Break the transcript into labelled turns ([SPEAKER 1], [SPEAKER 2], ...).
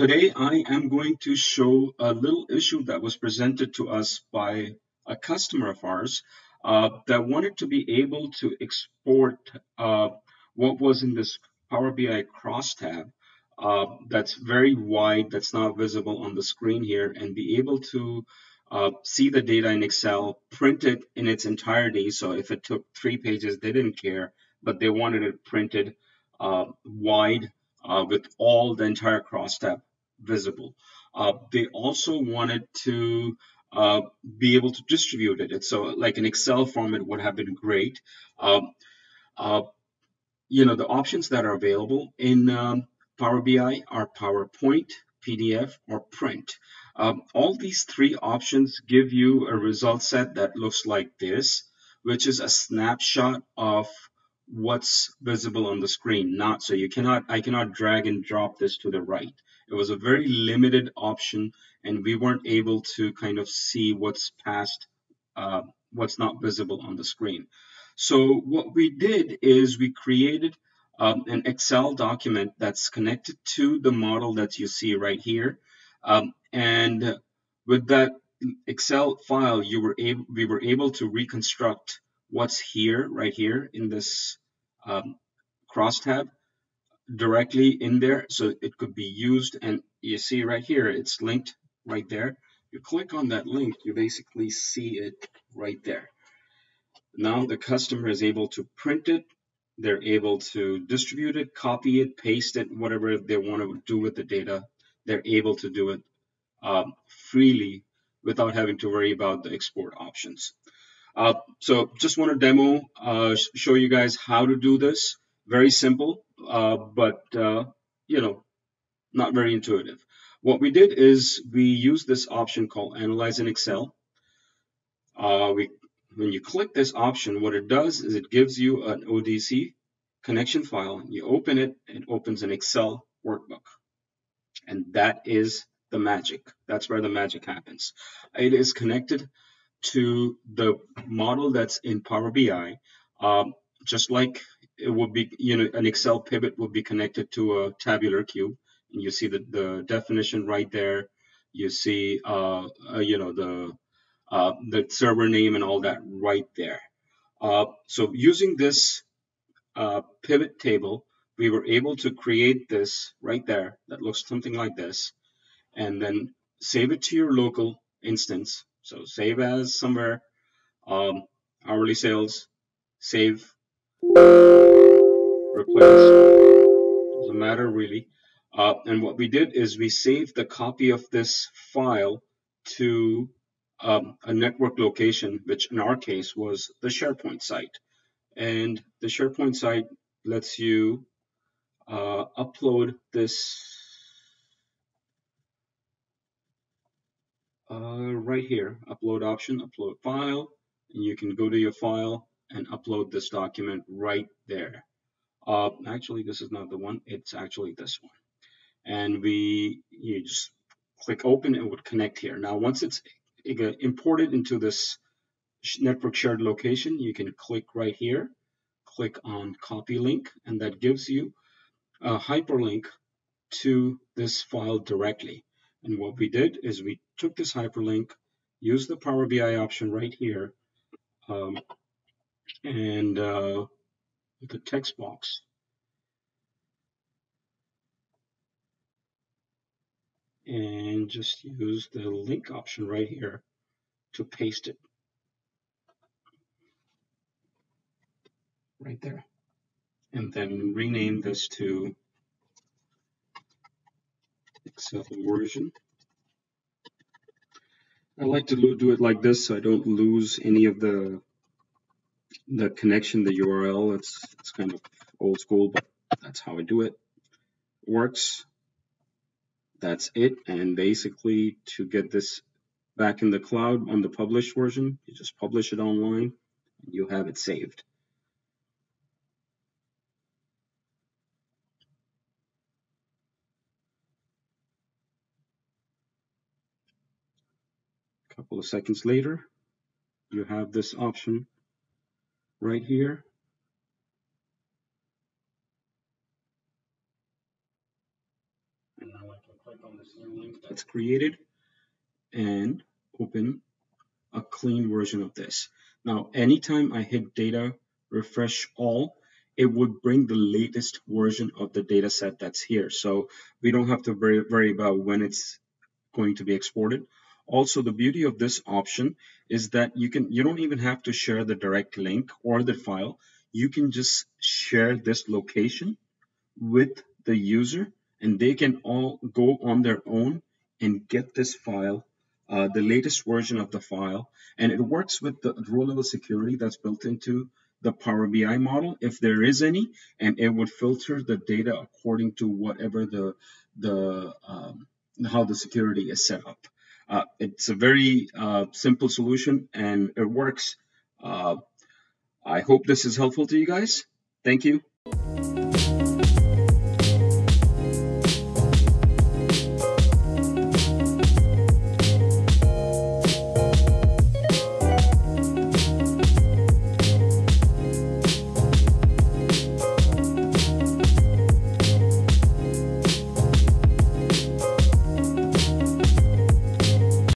[SPEAKER 1] Today I am going to show a little issue that was presented to us by a customer of ours that wanted to be able to export what was in this Power BI crosstab that's very wide, that's not visible on the screen here, and be able to see the data in Excel, print it in its entirety. So if it took 3 pages, they didn't care, but they wanted it printed wide with all the entire crosstab visible. They also wanted to be able to distribute it. So like an Excel format would have been great. Um, uh, the options that are available in Power BI are PowerPoint, PDF, or print. All these three options give you a result set that looks like this, which is a snapshot of what's visible on the screen. Not so I cannot drag and drop this to the right. It was a very limited option, and we weren't able to kind of see what's not visible on the screen. So what we did is we created an Excel document that's connected to the model that you see right here. And with that Excel file, we were able to reconstruct what's here, right here in this crosstab directly in there, so it could be used. And you see right here, it's linked right there. You click on that link, you basically see it right there. Now the customer is able to print it, they're able to distribute it, copy it, paste it, whatever they want to do with the data, they're able to do it freely without having to worry about the export options. So just want to demo, show you guys how to do this. Very simple, but not very intuitive. What we did is we used this option called Analyze in Excel. When you click this option, what it does is it gives you an ODC connection file. You open it, it opens an Excel workbook. And that is the magic. That's where the magic happens. It is connected to the model that's in Power BI, just like it would be, an Excel pivot would be connected to a tabular cube. And you see the definition right there. You see, the server name and all that right there. So using this pivot table, we were able to create this right there that looks something like this, and then save it to your local instance. So save as somewhere, hourly sales, save, replace, doesn't matter really. And what we did is we saved the copy of this file to a network location, which in our case was the SharePoint site. And the SharePoint site lets you upload this right here, upload option, upload file, and you can go to your file and upload this document right there. Actually, this is not the one, it's actually this one. And you just click open, it would connect here. Now, once it's imported into this network shared location, you can click right here, click on copy link, and that gives you a hyperlink to this file directly. And what we did is we took this hyperlink, used the Power BI option right here, and the text box, and just use the link option right here to paste it right there. And then rename this to Excel version. I like to do it like this so I don't lose any of the connection, the URL. It's kind of old school, but that's how I do it. Works. That's it. And basically, to get this back in the cloud on the published version, you just publish it online and you have it saved. A couple of seconds later, you have this option right here. And now I can click on this new link that's created and open a clean version of this. Now, anytime I hit data refresh all, it would bring the latest version of the data set that's here. So we don't have to worry about when it's going to be exported. Also, the beauty of this option is that you don't even have to share the direct link or the file. You can just share this location with the user, and they can all go on their own and get this file, the latest version of the file. And it works with the row level security that's built into the Power BI model, if there is any, and it would filter the data according to whatever the how the security is set up. It's a very simple solution, and it works. Uh, I hope this is helpful to you guys. Thank you.